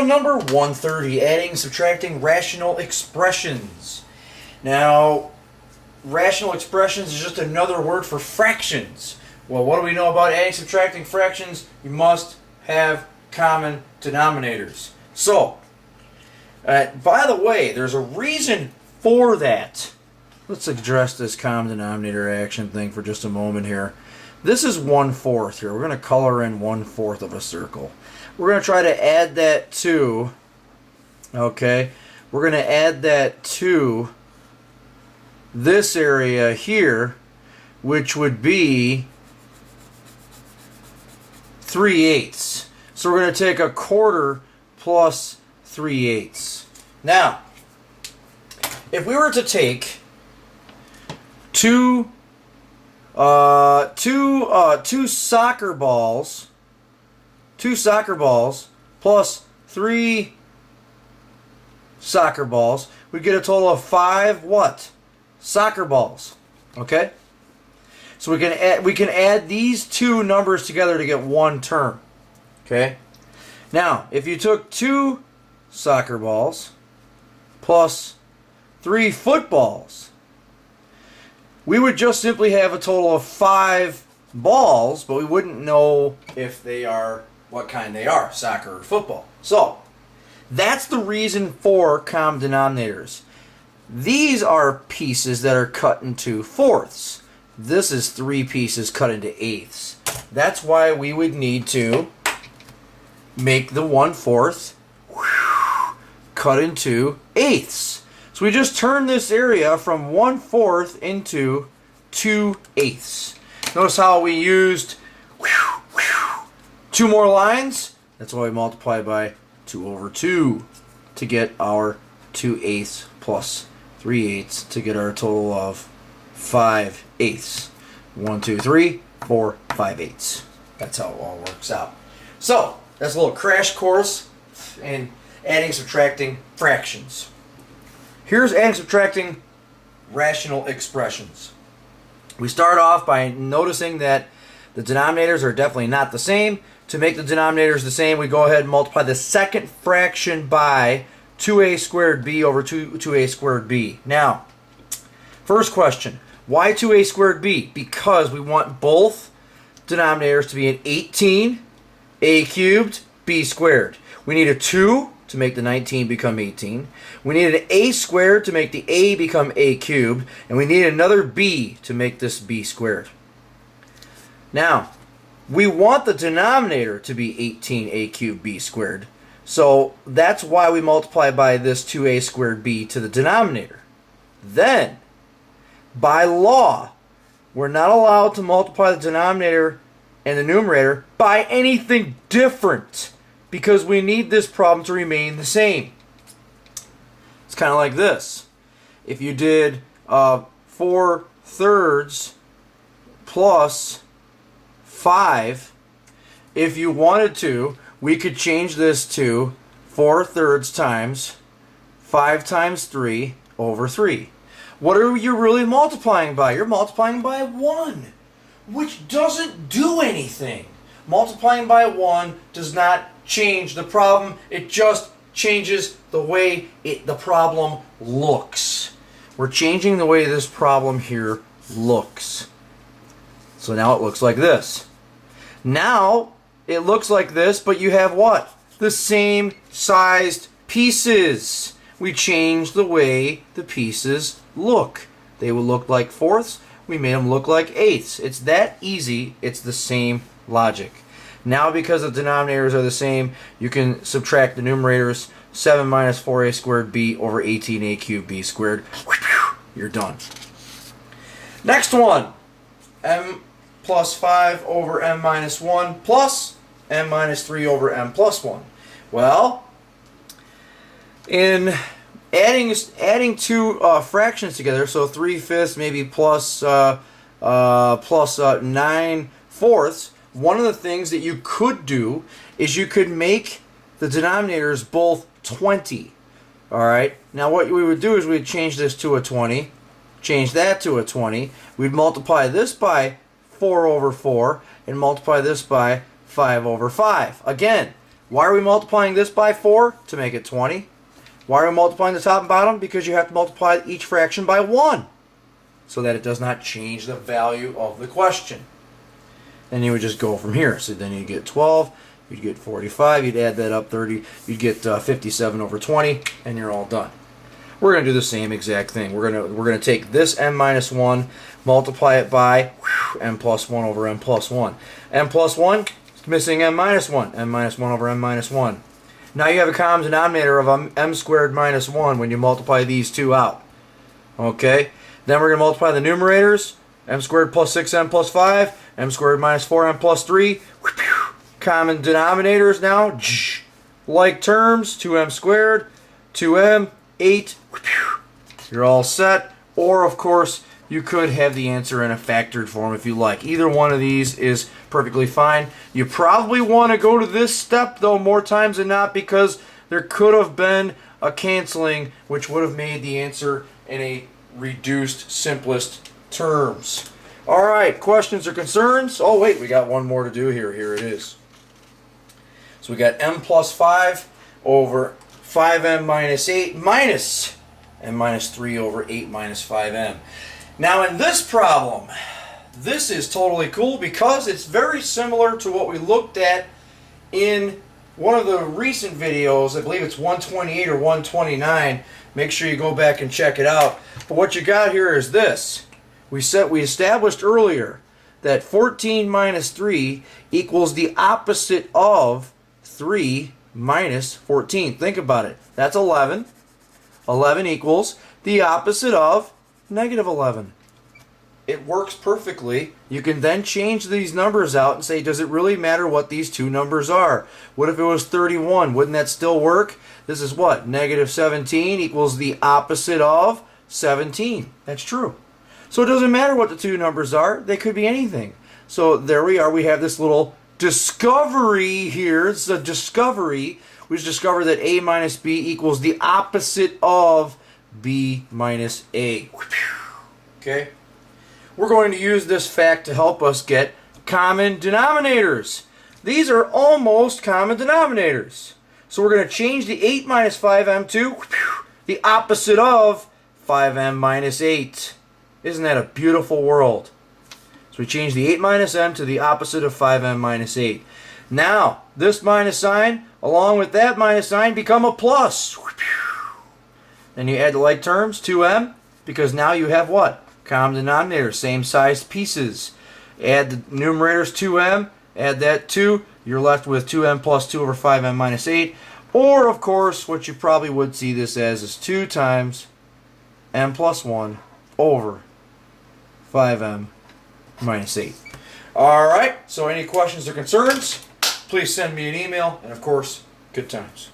number 130, adding and subtracting rational expressions. Now, rational expressions is just another word for fractions. Well, what do we know about adding and subtracting fractions? You must have common denominators. So, by the way, there's a reason for that. Let's address this common denominator action thing for just a moment here. This is 1/4 here. We're going to color in 1/4 of a circle. We're going to try to add that to, okay, we're going to add that to this area here, which would be 3/8. So we're going to take 1/4 plus 3/8. Now, if we were to take two soccer balls plus 3 soccer balls, we get a total of 5 what? Soccer balls. Okay? So we can add these two numbers together to get one term. Okay? Now, if you took 2 soccer balls plus 3 footballs, we would just simply have a total of 5 balls, but we wouldn't know if they are, what kind they are, soccer or football. So, that's the reason for common denominators. These are pieces that are cut into 4ths. This is 3 pieces cut into 8ths. That's why we would need to make the 1/4 cut into 8ths. So we just turn this area from 1/4 into 2/8. Notice how we used 2 more lines? That's why we multiply by 2/2 to get our 2/8 plus 3/8 to get our total of 5/8. 1, 2, 3, 4, 5/8. That's how it all works out. So, that's a little crash course in adding, subtracting fractions. Here's adding, subtracting rational expressions. We start off by noticing that the denominators are definitely not the same. To make the denominators the same, we go ahead and multiply the second fraction by 2a squared b over 2a squared b. Now, first question, why 2a squared b? Because we want both denominators to be an 18, a cubed, b squared. We need a 2 to make the 19 become 18. We need an a squared to make the a become a cubed. And we need another b to make this b squared. Now, we want the denominator to be 18a cubed b squared. So that's why we multiply by this 2a squared b to the denominator. Then, by law, we're not allowed to multiply the denominator and the numerator by anything different, because we need this problem to remain the same. It's kind of like this. If you did 4/3 plus 5, if you wanted to, we could change this to 4/3 times 5 times 3 over 3. What are you really multiplying by? You're multiplying by 1, which doesn't do anything. Multiplying by 1 does not change the problem. It just changes the way the problem looks. We're changing the way this problem here looks. So now it looks like this. Now it looks like this, but you have what? The same sized pieces. We changed the way the pieces look. They would look like 4ths. We made them look like 8ths. It's that easy. It's the same logic. Now, because the denominators are the same, you can subtract the numerators. 7 minus 4a squared b over 18a cubed b squared. You're done. Next one. M plus 5 over m minus 1 plus m minus 3 over m plus 1. Well, in adding two fractions together, so 3/5 maybe plus 9/4, one of the things that you could do is you could make the denominators both 20. Alright, now what we would do is we'd change this to a 20, change that to a 20, we'd multiply this by 4 over 4, and multiply this by 5 over 5. Again, Why are we multiplying this by 4? To make it 20. Why are we multiplying the top and bottom? Because you have to multiply each fraction by 1 so that it does not change the value of the question. Then you would just go from here. So then you get 12, you'd get 45, you'd add that up 30, you'd get 57 over 20, and you're all done. We're going to do the same exact thing. We're going to take this m minus 1, multiply it by m plus 1 over m plus 1. m plus 1, missing m minus 1. m minus 1 over m minus 1. Now you have a common denominator of m squared minus 1 when you multiply these two out. Okay? Then we're going to multiply the numerators. M squared plus 6m plus 5. M squared minus 4m plus 3. Common denominators now. Like terms. 2m squared. 2m. 8. You're all set. Or, of course, you could have the answer in a factored form if you like. Either one of these is perfectly fine. You probably want to go to this step, though, more times than not, because there could have been a canceling, which would have made the answer in a reduced, simplest terms. All right, questions or concerns? Oh, wait, we got one more to do here. Here it is. So we got m plus 5 over 5m minus 8 minus m minus 3 over 8 minus 5m. Now in this problem, this is totally cool because it's very similar to what we looked at in one of the recent videos. I believe it's 128 or 129. Make sure you go back and check it out. But what you got here is this. We established earlier that 14 minus 3 equals the opposite of 3 minus 14. Think about it. That's 11. 11 equals the opposite of negative 11. It works perfectly. You can then change these numbers out and say, does it really matter what these two numbers are? What if it was 31? Wouldn't that still work? This is what? Negative 17 equals the opposite of 17. That's true. So it doesn't matter what the two numbers are. They could be anything. So there we are. We have this little discovery here. It's a discovery. We just discovered that a minus b equals the opposite of b minus a. Okay? We're going to use this fact to help us get common denominators. These are almost common denominators. So we're going to change the 8 minus 5m to the opposite of 5m minus 8. Isn't that a beautiful world? So we change the 8 minus m to the opposite of 5m minus 8. Now, this minus sign, along with that minus sign, become a plus. Then you add the like terms, 2m, because now you have what? Common denominator, same size pieces. Add the numerators 2m, add that 2, you're left with 2m plus 2 over 5m minus 8. Or, of course, what you probably would see this as is 2 times m plus 1 over 5m minus 8. Alright, so any questions or concerns, please send me an email, and of course, good times.